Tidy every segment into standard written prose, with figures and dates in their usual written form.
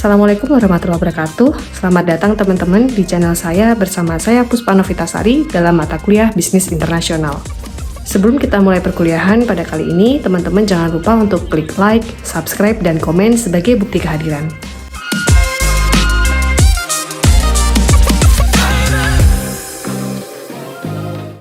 Assalamualaikum warahmatullahi wabarakatuh. Selamat datang teman-teman di channel saya bersama saya Puspa Novitasari dalam mata kuliah Bisnis Internasional. Sebelum kita mulai perkuliahan pada kali ini, teman-teman jangan lupa untuk klik like, subscribe, dan komen sebagai bukti kehadiran.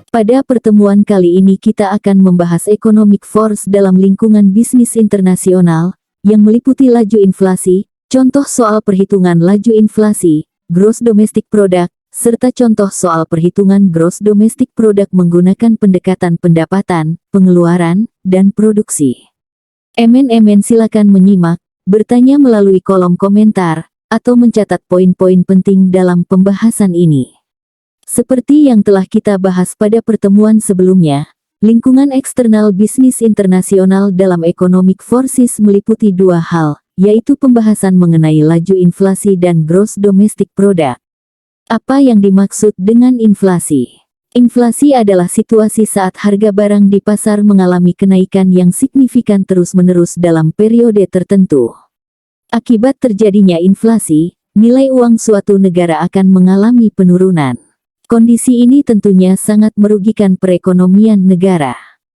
Pada pertemuan kali ini kita akan membahas economic force dalam lingkungan bisnis internasional, yang meliputi laju inflasi, contoh soal perhitungan laju inflasi, gross domestic product, serta contoh soal perhitungan gross domestic product menggunakan pendekatan pendapatan, pengeluaran, dan produksi. Emen silakan menyimak, bertanya melalui kolom komentar, atau mencatat poin-poin penting dalam pembahasan ini. Seperti yang telah kita bahas pada pertemuan sebelumnya, lingkungan eksternal bisnis internasional dalam economic forces meliputi dua hal, yaitu pembahasan mengenai laju inflasi dan gross domestic product. Apa yang dimaksud dengan inflasi? Inflasi adalah situasi saat harga barang di pasar mengalami kenaikan yang signifikan terus-menerus dalam periode tertentu. Akibat terjadinya inflasi, nilai uang suatu negara akan mengalami penurunan. Kondisi ini tentunya sangat merugikan perekonomian negara.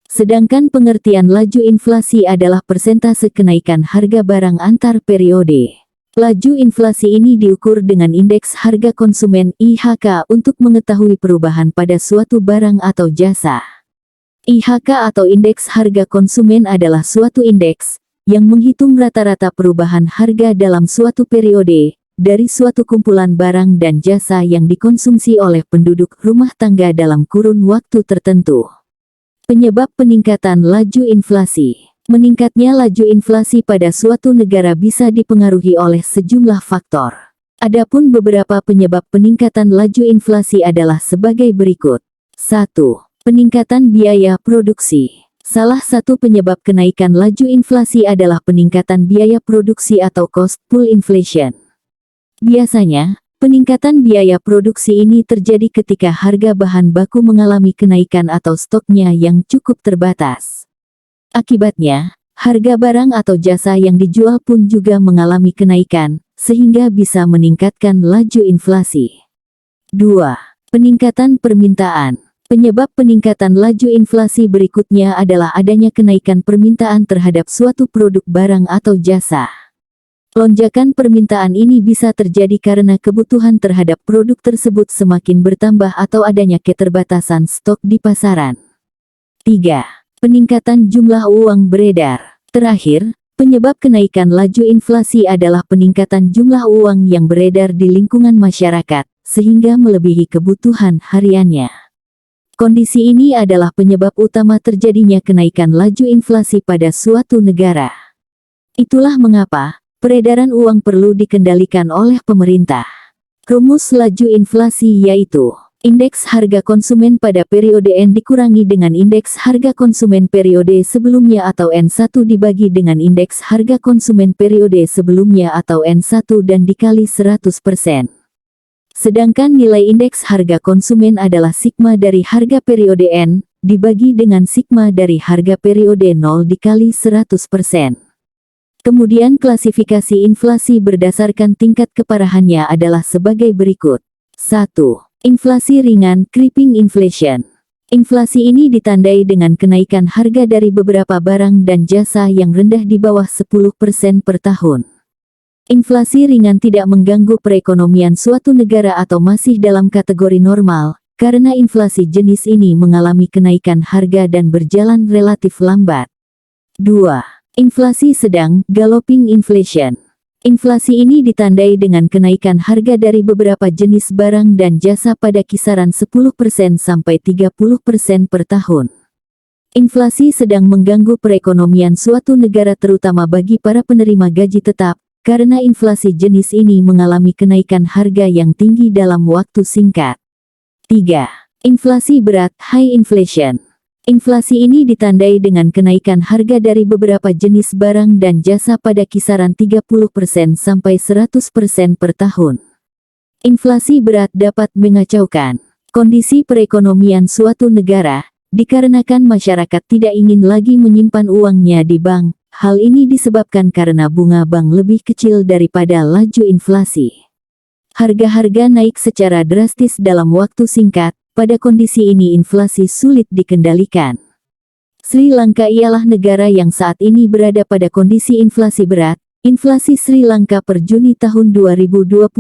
Sedangkan pengertian laju inflasi adalah persentase kenaikan harga barang antar periode. Laju inflasi ini diukur dengan indeks harga konsumen (IHK) untuk mengetahui perubahan pada suatu barang atau jasa. IHK atau indeks harga konsumen adalah suatu indeks yang menghitung rata-rata perubahan harga dalam suatu periode dari suatu kumpulan barang dan jasa yang dikonsumsi oleh penduduk rumah tangga dalam kurun waktu tertentu. Penyebab peningkatan laju inflasi. Meningkatnya laju inflasi pada suatu negara bisa dipengaruhi oleh sejumlah faktor. Adapun beberapa penyebab peningkatan laju inflasi adalah sebagai berikut. 1. Peningkatan biaya produksi. Salah satu penyebab kenaikan laju inflasi adalah peningkatan biaya produksi atau cost pull inflation. Biasanya, peningkatan biaya produksi ini terjadi ketika harga bahan baku mengalami kenaikan atau stoknya yang cukup terbatas. Akibatnya, harga barang atau jasa yang dijual pun juga mengalami kenaikan, sehingga bisa meningkatkan laju inflasi. 2. Peningkatan permintaan. Penyebab peningkatan laju inflasi berikutnya adalah adanya kenaikan permintaan terhadap suatu produk barang atau jasa. Lonjakan permintaan ini bisa terjadi karena kebutuhan terhadap produk tersebut semakin bertambah atau adanya keterbatasan stok di pasaran. 3. Peningkatan jumlah uang beredar. Terakhir, penyebab kenaikan laju inflasi adalah peningkatan jumlah uang yang beredar di lingkungan masyarakat, sehingga melebihi kebutuhan hariannya. Kondisi ini adalah penyebab utama terjadinya kenaikan laju inflasi pada suatu negara. Itulah mengapa peredaran uang perlu dikendalikan oleh pemerintah. Rumus laju inflasi yaitu indeks harga konsumen pada periode N dikurangi dengan indeks harga konsumen periode sebelumnya atau N1 dibagi dengan indeks harga konsumen periode sebelumnya atau N1 dan dikali 100%. Sedangkan nilai indeks harga konsumen adalah sigma dari harga periode N, dibagi dengan sigma dari harga periode 0 dikali 100%. Kemudian klasifikasi inflasi berdasarkan tingkat keparahannya adalah sebagai berikut. 1. Inflasi ringan creeping inflation. Inflasi ini ditandai dengan kenaikan harga dari beberapa barang dan jasa yang rendah di bawah 10% per tahun. Inflasi ringan tidak mengganggu perekonomian suatu negara atau masih dalam kategori normal, karena inflasi jenis ini mengalami kenaikan harga dan berjalan relatif lambat. 2. Inflasi sedang, galloping inflation. Inflasi ini ditandai dengan kenaikan harga dari beberapa jenis barang dan jasa pada kisaran 10% sampai 30% per tahun. Inflasi sedang mengganggu perekonomian suatu negara terutama bagi para penerima gaji tetap, karena inflasi jenis ini mengalami kenaikan harga yang tinggi dalam waktu singkat. 3. Inflasi berat, high inflation. Inflasi ini ditandai dengan kenaikan harga dari beberapa jenis barang dan jasa pada kisaran 30% sampai 100% per tahun. Inflasi berat dapat mengacaukan kondisi perekonomian suatu negara, dikarenakan masyarakat tidak ingin lagi menyimpan uangnya di bank, Hal ini disebabkan karena bunga bank lebih kecil daripada laju inflasi. Harga-harga naik secara drastis dalam waktu singkat. Pada kondisi ini inflasi sulit dikendalikan. Sri Lanka ialah negara yang saat ini berada pada kondisi inflasi berat. Inflasi Sri Lanka per Juni tahun 2022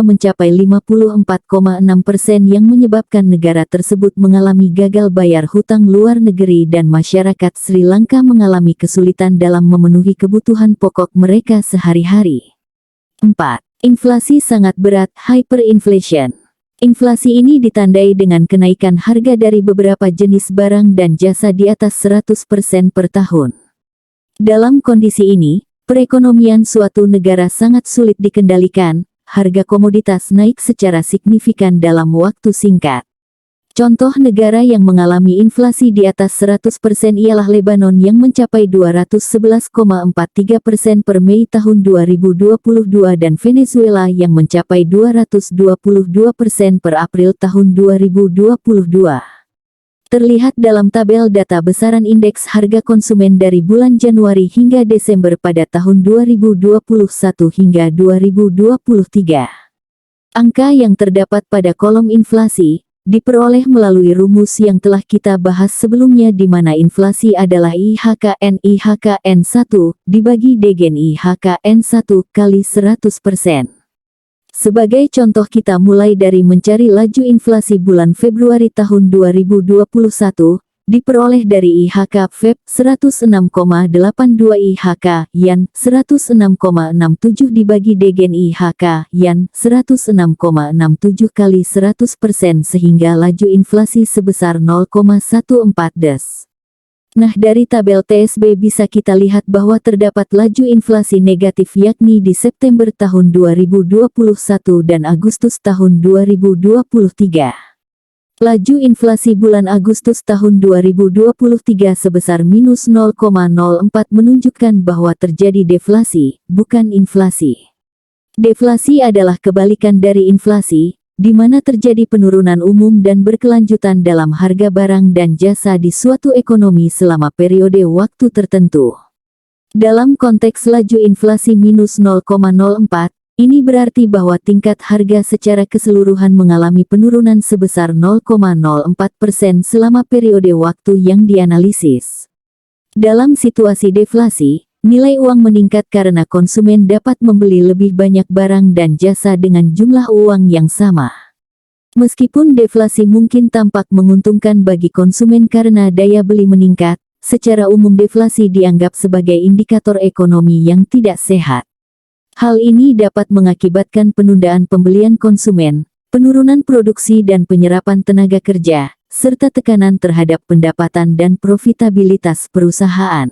mencapai 54,6% yang menyebabkan negara tersebut mengalami gagal bayar hutang luar negeri dan masyarakat Sri Lanka mengalami kesulitan dalam memenuhi kebutuhan pokok mereka sehari-hari. 4. Inflasi sangat berat, hyperinflation. Inflasi ini ditandai dengan kenaikan harga dari beberapa jenis barang dan jasa di atas 100% per tahun. Dalam kondisi ini, perekonomian suatu negara sangat sulit dikendalikan, harga komoditas naik secara signifikan dalam waktu singkat. Contoh negara yang mengalami inflasi di atas 100% ialah Lebanon yang mencapai 211,43% per Mei tahun 2022 dan Venezuela yang mencapai 222% per April tahun 2022. Terlihat dalam tabel data besaran indeks harga konsumen dari bulan Januari hingga Desember pada tahun 2021 hingga 2023. Angka yang terdapat pada kolom inflasi diperoleh melalui rumus yang telah kita bahas sebelumnya di mana inflasi adalah IHKN 1 dibagi dengan IHKN 1 kali 100%. Sebagai contoh kita mulai dari mencari laju inflasi bulan Februari tahun 2021, diperoleh dari IHK Feb 106,82 IHK Yan 106,67 dibagi dengan IHK Yan 106,67 kali 100% sehingga laju inflasi sebesar 0,14 Nah, dari tabel TSB bisa kita lihat bahwa terdapat laju inflasi negatif yakni di September tahun 2021 dan Agustus tahun 2023. Laju inflasi bulan Agustus tahun 2023 sebesar minus 0,04 menunjukkan bahwa terjadi deflasi, bukan inflasi. Deflasi adalah kebalikan dari inflasi, di mana terjadi penurunan umum dan berkelanjutan dalam harga barang dan jasa di suatu ekonomi selama periode waktu tertentu. Dalam konteks laju inflasi minus 0,04, ini berarti bahwa tingkat harga secara keseluruhan mengalami penurunan sebesar 0,04% selama periode waktu yang dianalisis. Dalam situasi deflasi, nilai uang meningkat karena konsumen dapat membeli lebih banyak barang dan jasa dengan jumlah uang yang sama. Meskipun deflasi mungkin tampak menguntungkan bagi konsumen karena daya beli meningkat, secara umum deflasi dianggap sebagai indikator ekonomi yang tidak sehat. Hal ini dapat mengakibatkan penundaan pembelian konsumen, penurunan produksi dan penyerapan tenaga kerja, serta tekanan terhadap pendapatan dan profitabilitas perusahaan.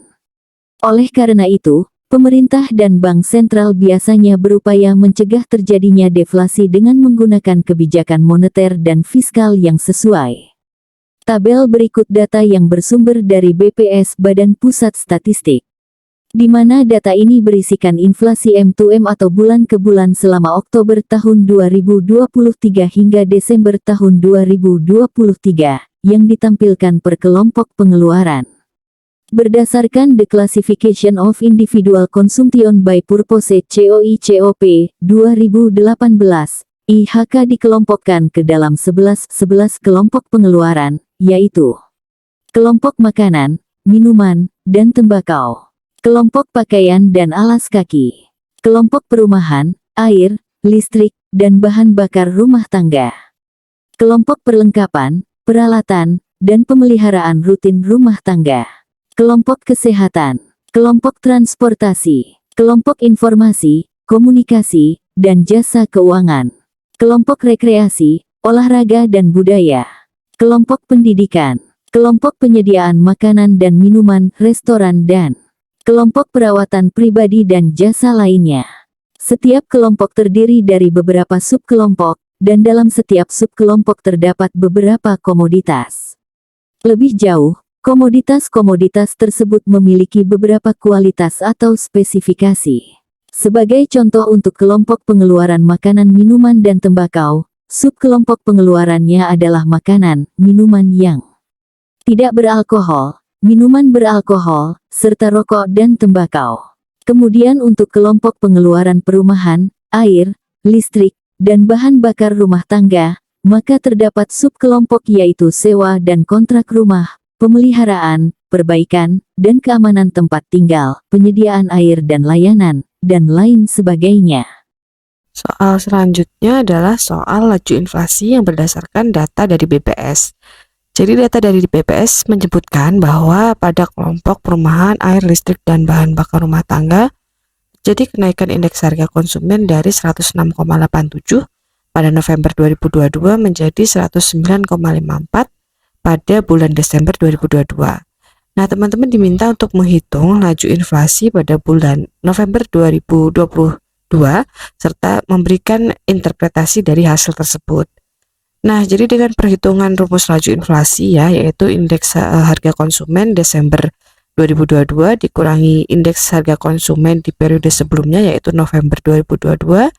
Oleh karena itu, pemerintah dan bank sentral biasanya berupaya mencegah terjadinya deflasi dengan menggunakan kebijakan moneter dan fiskal yang sesuai. Tabel berikut data yang bersumber dari BPS Badan Pusat Statistik, di mana data ini berisikan inflasi M2M atau bulan ke bulan selama Oktober tahun 2023 hingga Desember tahun 2023, yang ditampilkan per kelompok pengeluaran. Berdasarkan The Classification of Individual Consumption by Purpose COICOP 2018, IHK dikelompokkan ke dalam 11 kelompok pengeluaran, yaitu kelompok makanan, minuman, dan tembakau, kelompok pakaian dan alas kaki, kelompok perumahan, air, listrik, dan bahan bakar rumah tangga, kelompok perlengkapan, peralatan, dan pemeliharaan rutin rumah tangga, kelompok kesehatan, kelompok transportasi, kelompok informasi, komunikasi, dan jasa keuangan, kelompok rekreasi, olahraga dan budaya, kelompok pendidikan, kelompok penyediaan makanan dan minuman, restoran dan kelompok perawatan pribadi dan jasa lainnya. Setiap kelompok terdiri dari beberapa subkelompok, dan dalam setiap subkelompok terdapat beberapa komoditas. Lebih jauh, komoditas-komoditas tersebut memiliki beberapa kualitas atau spesifikasi. Sebagai contoh untuk kelompok pengeluaran makanan, minuman, dan tembakau, subkelompok pengeluarannya adalah makanan, minuman yang tidak beralkohol, minuman beralkohol, serta rokok dan tembakau. Kemudian untuk kelompok pengeluaran perumahan, air, listrik, dan bahan bakar rumah tangga, maka terdapat subkelompok yaitu sewa dan kontrak rumah, pemeliharaan, perbaikan, dan keamanan tempat tinggal, penyediaan air dan layanan, dan lain sebagainya. Soal selanjutnya adalah soal laju inflasi yang berdasarkan data dari BPS. Jadi data dari BPS menyebutkan bahwa pada kelompok perumahan, air, listrik, dan bahan bakar rumah tangga, jadi kenaikan indeks harga konsumen dari 106,87 pada November 2022 menjadi 109,54 pada bulan Desember 2022. Nah, teman-teman diminta untuk menghitung laju inflasi pada bulan November 2022 serta memberikan interpretasi dari hasil tersebut. Nah, jadi dengan perhitungan rumus laju inflasi ya, yaitu indeks harga konsumen Desember 2022 dikurangi indeks harga konsumen di periode sebelumnya yaitu November 2022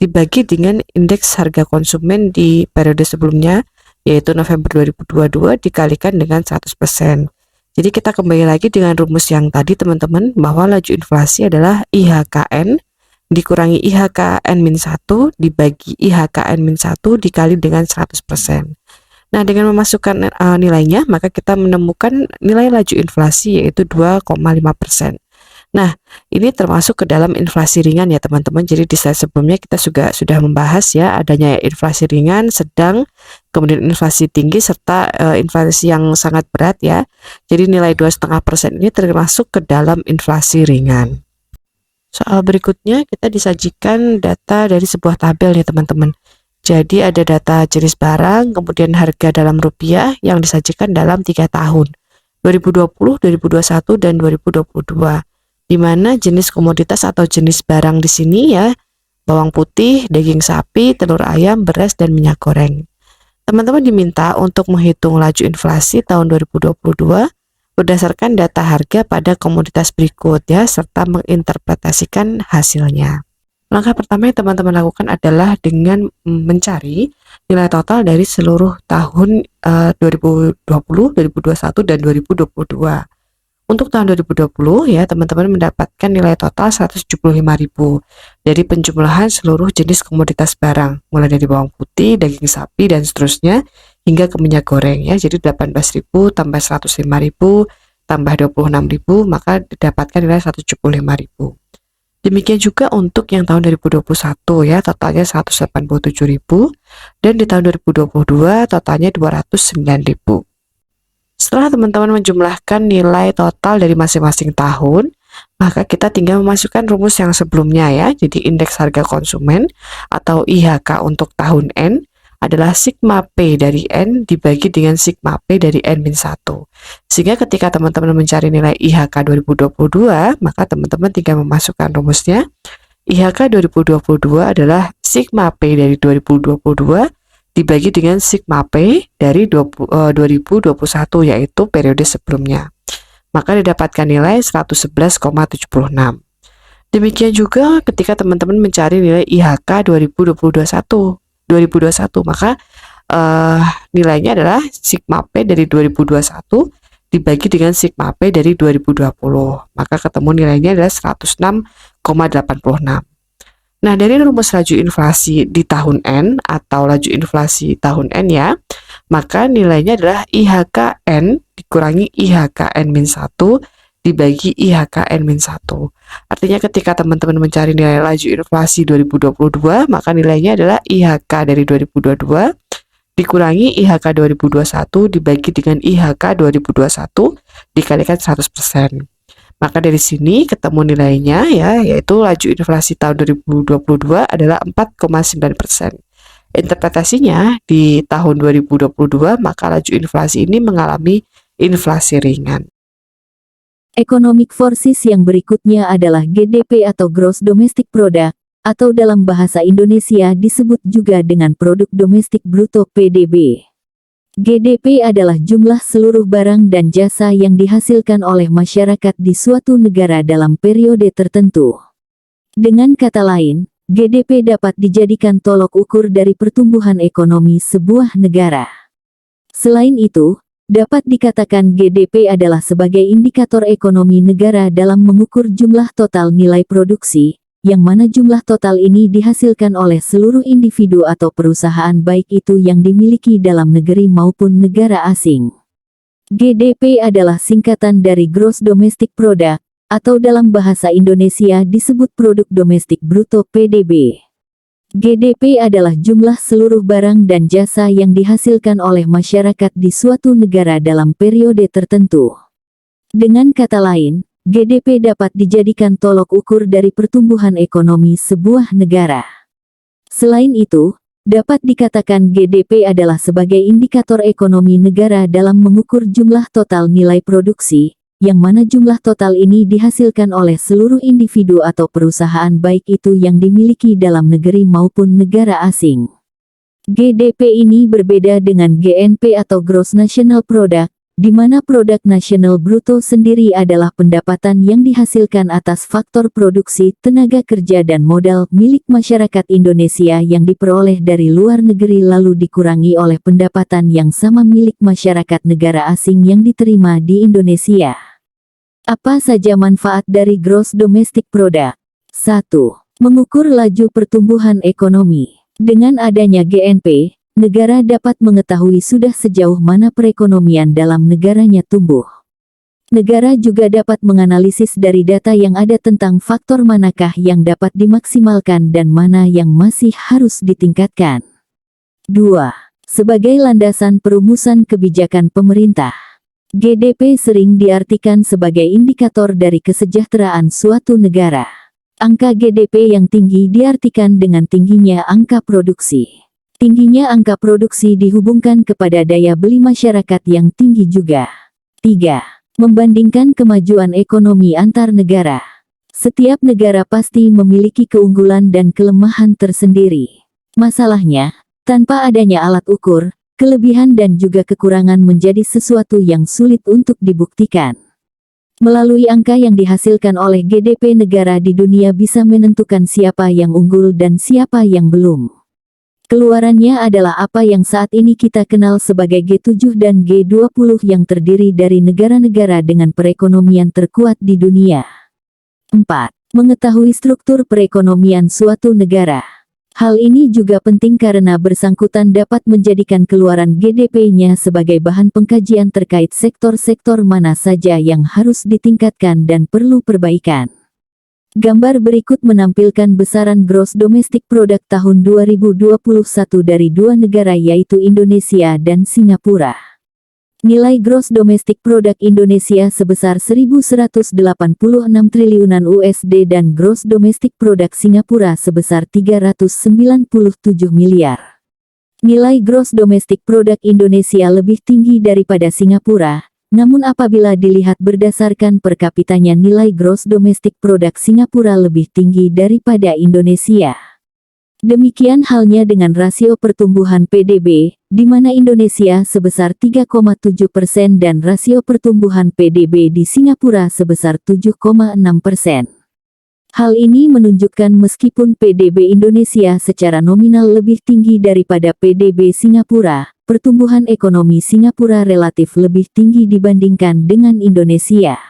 dibagi dengan indeks harga konsumen di periode sebelumnya yaitu November 2022 dikalikan dengan 100%. Jadi kita kembali lagi dengan rumus yang tadi teman-teman, bahwa laju inflasi adalah IHKN dikurangi IHKN-1 dibagi IHKN-1 dikali dengan 100%. Nah, dengan memasukkan nilainya, maka kita menemukan nilai laju inflasi yaitu 2,5%. Nah, ini termasuk ke dalam inflasi ringan ya teman-teman. Jadi di slide sebelumnya kita juga sudah membahas ya adanya inflasi ringan, sedang, kemudian inflasi tinggi, serta inflasi yang sangat berat ya. Jadi nilai 2,5% ini termasuk ke dalam inflasi ringan. Soal berikutnya kita disajikan data dari sebuah tabel ya teman-teman. Jadi ada data jenis barang, kemudian harga dalam rupiah yang disajikan dalam 3 tahun, 2020, 2021, dan 2022. Di mana jenis komoditas atau jenis barang di sini ya, bawang putih, daging sapi, telur ayam, beras, dan minyak goreng. Teman-teman diminta untuk menghitung laju inflasi tahun 2022 berdasarkan data harga pada komoditas berikut ya, serta menginterpretasikan hasilnya. Langkah pertama yang teman-teman lakukan adalah dengan mencari nilai total dari seluruh tahun 2020, 2021, dan 2022. Untuk tahun 2020 ya, teman-teman mendapatkan nilai total 175.000 dari penjumlahan seluruh jenis komoditas barang, mulai dari bawang putih, daging sapi, dan seterusnya, hingga ke minyak goreng ya. Jadi 18.000 tambah 105.000 tambah 26.000, maka didapatkan nilai 175.000. Demikian juga untuk yang tahun 2021 ya, totalnya 187.000, dan di tahun 2022 totalnya 209.000. Setelah teman-teman menjumlahkan nilai total dari masing-masing tahun, maka kita tinggal memasukkan rumus yang sebelumnya ya. Jadi indeks harga konsumen atau IHK untuk tahun N adalah sigma P dari N dibagi dengan sigma P dari N-1. Sehingga ketika teman-teman mencari nilai IHK 2022, maka teman-teman tinggal memasukkan rumusnya. IHK 2022 adalah sigma P dari 2022 dibagi dengan sigma P dari 2021 yaitu periode sebelumnya. Maka didapatkan nilai 111,76. Demikian juga ketika teman-teman mencari nilai IHK 2021, maka nilainya adalah sigma P dari 2021 dibagi dengan sigma P dari 2020. Maka ketemu nilainya adalah 106,86. Nah, dari rumus laju inflasi di tahun N atau laju inflasi tahun N ya, maka nilainya adalah IHKN dikurangi IHKN-1 dibagi IHKN-1. Artinya ketika teman-teman mencari nilai laju inflasi 2022, maka nilainya adalah IHK dari 2022 dikurangi IHK 2021 dibagi dengan IHK 2021 dikalikan 100%. Maka dari sini ketemu nilainya ya, yaitu laju inflasi tahun 2022 adalah 4,9%. Interpretasinya di tahun 2022 maka laju inflasi ini mengalami inflasi ringan. Economic forces yang berikutnya adalah GDP atau Gross Domestic Product, atau dalam bahasa Indonesia disebut juga dengan Produk Domestik Bruto PDB. GDP adalah jumlah seluruh barang dan jasa yang dihasilkan oleh masyarakat di suatu negara dalam periode tertentu. Dengan kata lain, GDP dapat dijadikan tolok ukur dari pertumbuhan ekonomi sebuah negara. Selain itu, Dapat dikatakan GDP adalah sebagai indikator ekonomi negara dalam mengukur jumlah total nilai produksi, yang mana jumlah total ini dihasilkan oleh seluruh individu atau perusahaan baik itu yang dimiliki dalam negeri maupun negara asing. GDP adalah singkatan dari Gross Domestic Product, atau dalam bahasa Indonesia disebut Produk Domestik Bruto PDB. GDP adalah jumlah seluruh barang dan jasa yang dihasilkan oleh masyarakat di suatu negara dalam periode tertentu. Dengan kata lain, GDP dapat dijadikan tolok ukur dari pertumbuhan ekonomi sebuah negara. Selain itu, dapat dikatakan GDP adalah sebagai indikator ekonomi negara dalam mengukur jumlah total nilai produksi, yang mana jumlah total ini dihasilkan oleh seluruh individu atau perusahaan baik itu yang dimiliki dalam negeri maupun negara asing. GDP ini berbeda dengan GNP atau Gross National Product, di mana produk nasional bruto sendiri adalah pendapatan yang dihasilkan atas faktor produksi, tenaga kerja dan modal milik masyarakat Indonesia yang diperoleh dari luar negeri lalu dikurangi oleh pendapatan yang sama milik masyarakat negara asing yang diterima di Indonesia. Apa saja manfaat dari Gross Domestic Product? 1. Mengukur laju pertumbuhan ekonomi. Dengan adanya GNP, negara dapat mengetahui sudah sejauh mana perekonomian dalam negaranya tumbuh. Negara juga dapat menganalisis dari data yang ada tentang faktor manakah yang dapat dimaksimalkan dan mana yang masih harus ditingkatkan. 2. Sebagai landasan perumusan kebijakan pemerintah. GDP sering diartikan sebagai indikator dari kesejahteraan suatu negara. Angka GDP yang tinggi diartikan dengan tingginya angka produksi. Tingginya angka produksi dihubungkan kepada daya beli masyarakat yang tinggi juga. 3. Membandingkan kemajuan ekonomi antar negara. Setiap negara pasti memiliki keunggulan dan kelemahan tersendiri. Masalahnya, tanpa adanya alat ukur, kelebihan dan juga kekurangan menjadi sesuatu yang sulit untuk dibuktikan. Melalui angka yang dihasilkan oleh GDP negara di dunia bisa menentukan siapa yang unggul dan siapa yang belum. Keluarannya adalah apa yang saat ini kita kenal sebagai G7 dan G20 yang terdiri dari negara-negara dengan perekonomian terkuat di dunia. 4. Mengetahui struktur perekonomian suatu negara. Hal ini juga penting karena bersangkutan dapat menjadikan keluaran GDP-nya sebagai bahan pengkajian terkait sektor-sektor mana saja yang harus ditingkatkan dan perlu perbaikan. Gambar berikut menampilkan besaran Gross Domestic Product tahun 2021 dari dua negara yaitu Indonesia dan Singapura. Nilai Gross Domestic Product Indonesia sebesar 1.186 triliunan USD dan Gross Domestic Product Singapura sebesar 397 miliar. Nilai Gross Domestic Product Indonesia lebih tinggi daripada Singapura, namun apabila dilihat berdasarkan per kapitanya nilai Gross Domestic Product Singapura lebih tinggi daripada Indonesia. Demikian halnya dengan rasio pertumbuhan PDB, di mana Indonesia sebesar 3,7% dan rasio pertumbuhan PDB di Singapura sebesar 7,6%. Hal ini menunjukkan meskipun PDB Indonesia secara nominal lebih tinggi daripada PDB Singapura, pertumbuhan ekonomi Singapura relatif lebih tinggi dibandingkan dengan Indonesia.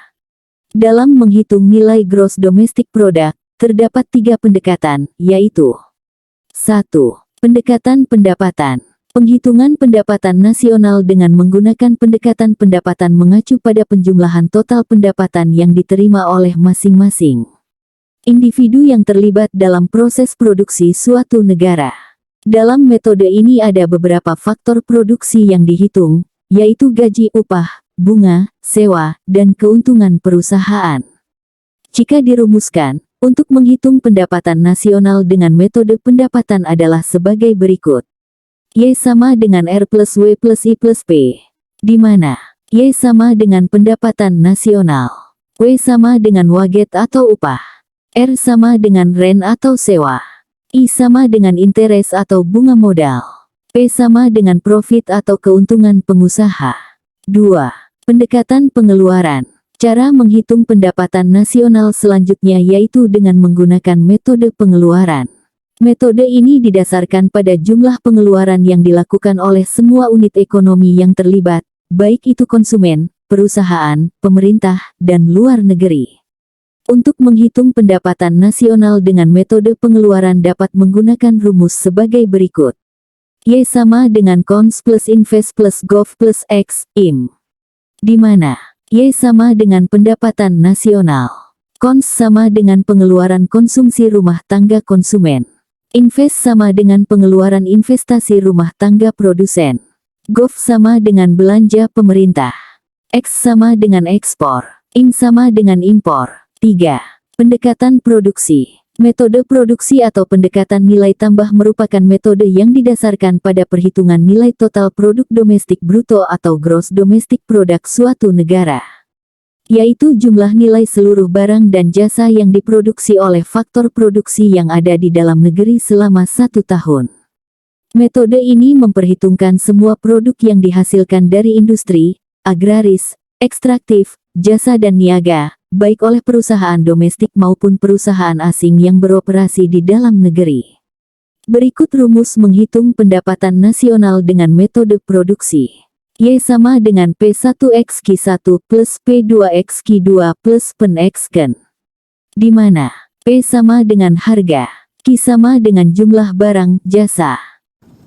Dalam menghitung nilai Gross Domestic Product, terdapat 3 pendekatan, yaitu 1. Pendekatan pendapatan. Penghitungan pendapatan nasional dengan menggunakan pendekatan pendapatan mengacu pada penjumlahan total pendapatan yang diterima oleh masing-masing individu yang terlibat dalam proses produksi suatu negara. Dalam metode ini ada beberapa faktor produksi yang dihitung, yaitu gaji, upah, bunga, sewa, dan keuntungan perusahaan. Jika dirumuskan, untuk menghitung pendapatan nasional dengan metode pendapatan adalah sebagai berikut. Y sama dengan R plus W plus I plus P. Di mana Y sama dengan pendapatan nasional, W sama dengan waget atau upah, R sama dengan rent atau sewa, I sama dengan interest atau bunga modal, P sama dengan profit atau keuntungan pengusaha. 2. Pendekatan pengeluaran. Cara menghitung pendapatan nasional selanjutnya yaitu dengan menggunakan metode pengeluaran. Metode ini didasarkan pada jumlah pengeluaran yang dilakukan oleh semua unit ekonomi yang terlibat, baik itu konsumen, perusahaan, pemerintah, dan luar negeri. Untuk menghitung pendapatan nasional dengan metode pengeluaran dapat menggunakan rumus sebagai berikut. Y sama dengan cons plus invest plus gov plus X, IM. Di mana Y sama dengan pendapatan nasional. Cons sama dengan pengeluaran konsumsi rumah tangga konsumen. Invest sama dengan pengeluaran investasi rumah tangga produsen. Gov sama dengan belanja pemerintah. X sama dengan ekspor. IM sama dengan impor. 3. Pendekatan produksi. Metode produksi atau pendekatan nilai tambah merupakan metode yang didasarkan pada perhitungan nilai total produk domestik bruto atau gross domestic product suatu negara, yaitu jumlah nilai seluruh barang dan jasa yang diproduksi oleh faktor produksi yang ada di dalam negeri selama 1 tahun. Metode ini memperhitungkan semua produk yang dihasilkan dari industri, agraris, ekstraktif, jasa dan niaga, baik oleh perusahaan domestik maupun perusahaan asing yang beroperasi di dalam negeri. Berikut rumus menghitung pendapatan nasional dengan metode produksi. Y sama dengan P1X-Q1 plus P2X-Q2 plus Pen-X-Ken. Di mana P sama dengan harga, Q sama dengan jumlah barang, jasa.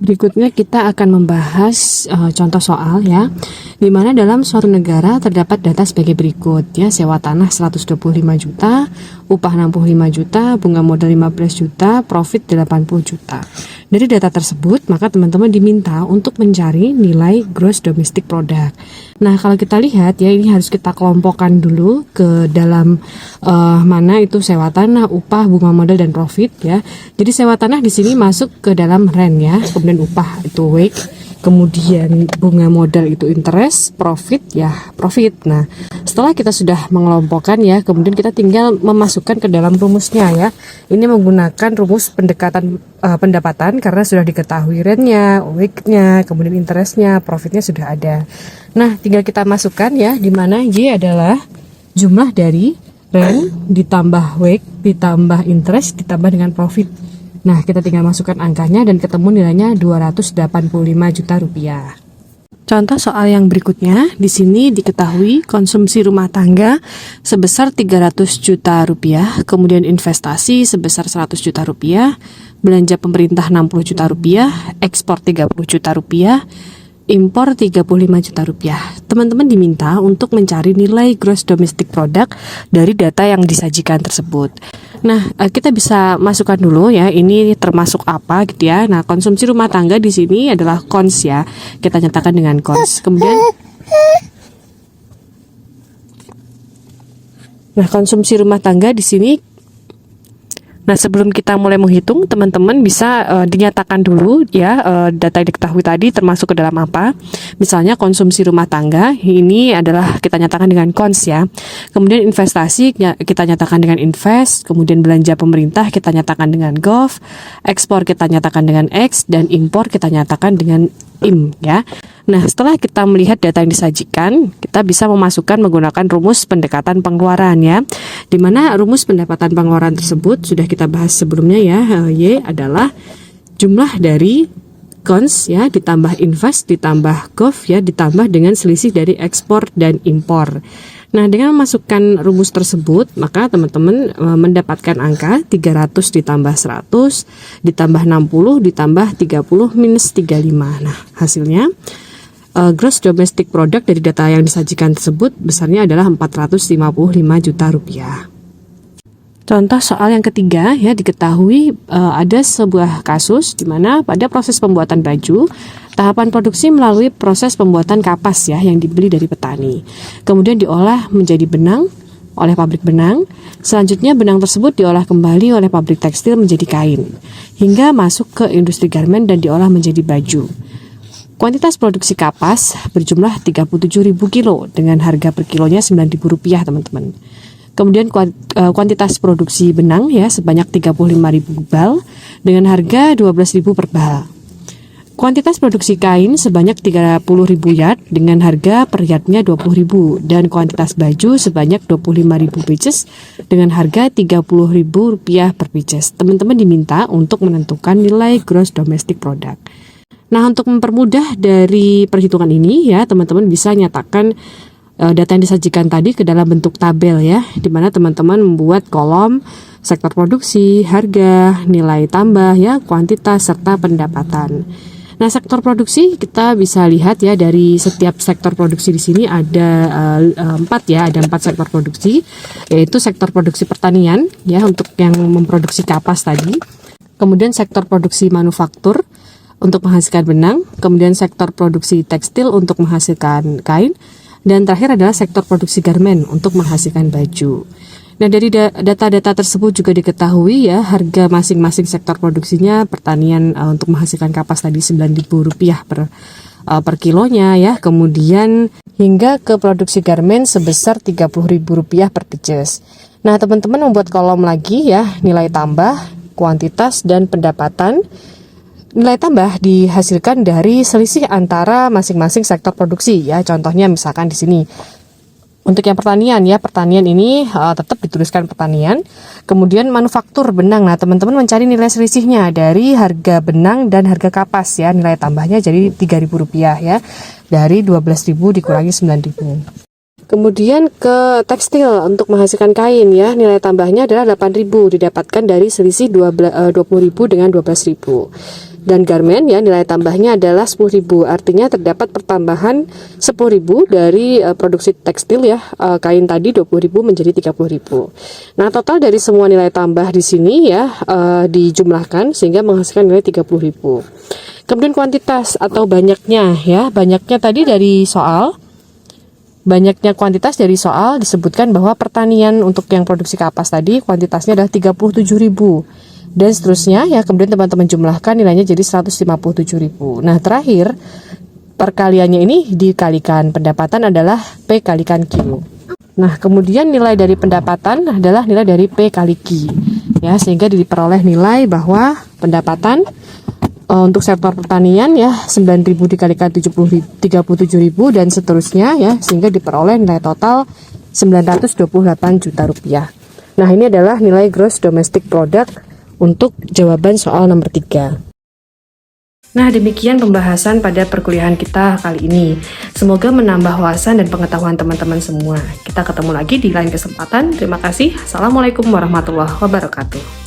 Berikutnya kita akan membahas contoh soal ya, di mana dalam suatu negara terdapat data sebagai berikut ya, sewa tanah 125 juta, upah 65 juta, bunga modal 15 juta, profit 80 juta. Dari data tersebut, maka teman-teman diminta untuk mencari nilai gross domestic product. Nah, kalau kita lihat ya, ini harus kita kelompokkan dulu ke dalam mana itu sewa tanah, upah, bunga modal dan profit ya. Jadi sewa tanah di sini masuk ke dalam rent ya, kemudian upah itu wage, kemudian bunga modal itu interest, profit ya profit. Nah, setelah kita sudah mengelompokkan ya, kemudian kita tinggal memasukkan ke dalam rumusnya ya. Ini menggunakan rumus pendekatan pendapatan karena sudah diketahui rentnya, wage-nya, kemudian interestnya, profitnya sudah ada. Nah, tinggal kita masukkan ya, di mana Y adalah jumlah dari rent ditambah wage ditambah interest ditambah dengan profit. Nah, kita tinggal masukkan angkanya dan ketemu nilainya 285 juta rupiah. Contoh soal yang berikutnya, di sini diketahui konsumsi rumah tangga sebesar 300 juta rupiah, kemudian investasi sebesar 100 juta rupiah, belanja pemerintah 60 juta rupiah, ekspor 30 juta rupiah, impor 35 juta rupiah. Teman-teman diminta untuk mencari nilai gross domestic product dari data yang disajikan tersebut. Nah, kita bisa masukkan dulu ya, ini termasuk apa gitu ya. Nah, konsumsi rumah tangga di sini adalah cons ya. Kita nyatakan dengan cons. Kemudian nah, konsumsi rumah tangga di sini. Nah, sebelum kita mulai menghitung, teman-teman bisa dinyatakan dulu ya data yang diketahui tadi termasuk ke dalam apa. Misalnya konsumsi rumah tangga ini adalah kita nyatakan dengan cons ya. Kemudian investasi kita nyatakan dengan invest, kemudian belanja pemerintah kita nyatakan dengan gov, ekspor kita nyatakan dengan X, dan impor kita nyatakan dengan IM ya. Nah, setelah kita melihat data yang disajikan, kita bisa memasukkan menggunakan rumus pendekatan pengeluaran ya. Di mana rumus pendapatan pengeluaran tersebut sudah kita bahas sebelumnya ya. Y adalah jumlah dari cons ya ditambah invest ditambah gov ya ditambah dengan selisih dari ekspor dan impor. Nah, dengan memasukkan rumus tersebut, maka teman-teman mendapatkan angka 300 ditambah 100 ditambah 60 ditambah 30 minus 35. Nah, hasilnya gross domestic product dari data yang disajikan tersebut besarnya adalah 455 juta rupiah. Contoh soal yang ketiga ya, diketahui ada sebuah kasus di mana pada proses pembuatan baju, tahapan produksi melalui proses pembuatan kapas ya yang dibeli dari petani. Kemudian diolah menjadi benang oleh pabrik benang. Selanjutnya benang tersebut diolah kembali oleh pabrik tekstil menjadi kain hingga masuk ke industri garmen dan diolah menjadi baju. Kuantitas produksi kapas berjumlah 37.000 kilo dengan harga per kilonya Rp9.000 teman-teman. Kemudian kuantitas produksi benang ya sebanyak 35.000 bal dengan harga 12.000 per bal. Kuantitas produksi kain sebanyak 30.000 yard dengan harga per yardnya 20.000 dan kuantitas baju sebanyak 25.000 pieces dengan harga Rp30.000 per pieces. Teman-teman diminta untuk menentukan nilai gross domestic product. Nah, untuk mempermudah dari perhitungan ini ya, teman-teman bisa nyatakan data yang disajikan tadi ke dalam bentuk tabel ya, di mana teman-teman membuat kolom sektor produksi, harga, nilai tambah ya, kuantitas serta pendapatan. Nah, sektor produksi kita bisa lihat ya, dari setiap sektor produksi di sini ada 4 ya, ada 4 sektor produksi, yaitu sektor produksi pertanian ya untuk yang memproduksi kapas tadi. Kemudian sektor produksi manufaktur untuk menghasilkan benang, kemudian sektor produksi tekstil untuk menghasilkan kain, dan terakhir adalah sektor produksi garmen untuk menghasilkan baju. Nah, dari data-data tersebut juga diketahui ya, harga masing-masing sektor produksinya. Pertanian untuk menghasilkan kapas tadi Rp9.000 per kilonya ya, kemudian hingga ke produksi garmen sebesar Rp30.000 per pieces. Nah, teman-teman membuat kolom lagi ya, nilai tambah, kuantitas, dan pendapatan. Nilai tambah dihasilkan dari selisih antara masing-masing sektor produksi ya. Contohnya misalkan di sini untuk yang pertanian ya, pertanian ini tetap dituliskan pertanian. Kemudian manufaktur benang. Nah, teman-teman mencari nilai selisihnya dari harga benang dan harga kapas ya. Nilai tambahnya jadi Rp3.000 ya. Dari 12.000 dikurangi 9.000. Kemudian ke tekstil untuk menghasilkan kain ya, nilai tambahnya adalah 8.000 didapatkan dari selisih 20.000 dengan 12.000. Dan garmen ya, nilai tambahnya adalah 10.000, artinya terdapat pertambahan 10.000 dari produksi tekstil ya, kain tadi 20.000 menjadi 30.000. Nah, total dari semua nilai tambah di sini ya dijumlahkan sehingga menghasilkan nilai 30.000. Kemudian kuantitas atau banyaknya ya, banyaknya tadi dari soal. Banyaknya kuantitas dari soal disebutkan bahwa pertanian untuk yang produksi kapas tadi kuantitasnya adalah 37.000 dan seterusnya ya, kemudian teman-teman jumlahkan nilainya jadi 157.000. Nah, terakhir perkaliannya ini dikalikan pendapatan adalah P kalikan Q. Nah, kemudian nilai dari pendapatan adalah nilai dari P kali Q ya, sehingga diperoleh nilai bahwa pendapatan untuk sektor pertanian ya 9.000 dikalikan 37.000 dan seterusnya ya, sehingga diperoleh nilai total Rp928 juta. Nah, ini adalah nilai gross domestic product untuk jawaban soal nomor 3. Nah, demikian pembahasan pada perkuliahan kita kali ini. Semoga menambah wawasan dan pengetahuan teman-teman semua. Kita ketemu lagi di lain kesempatan. Terima kasih. Assalamualaikum warahmatullahi wabarakatuh.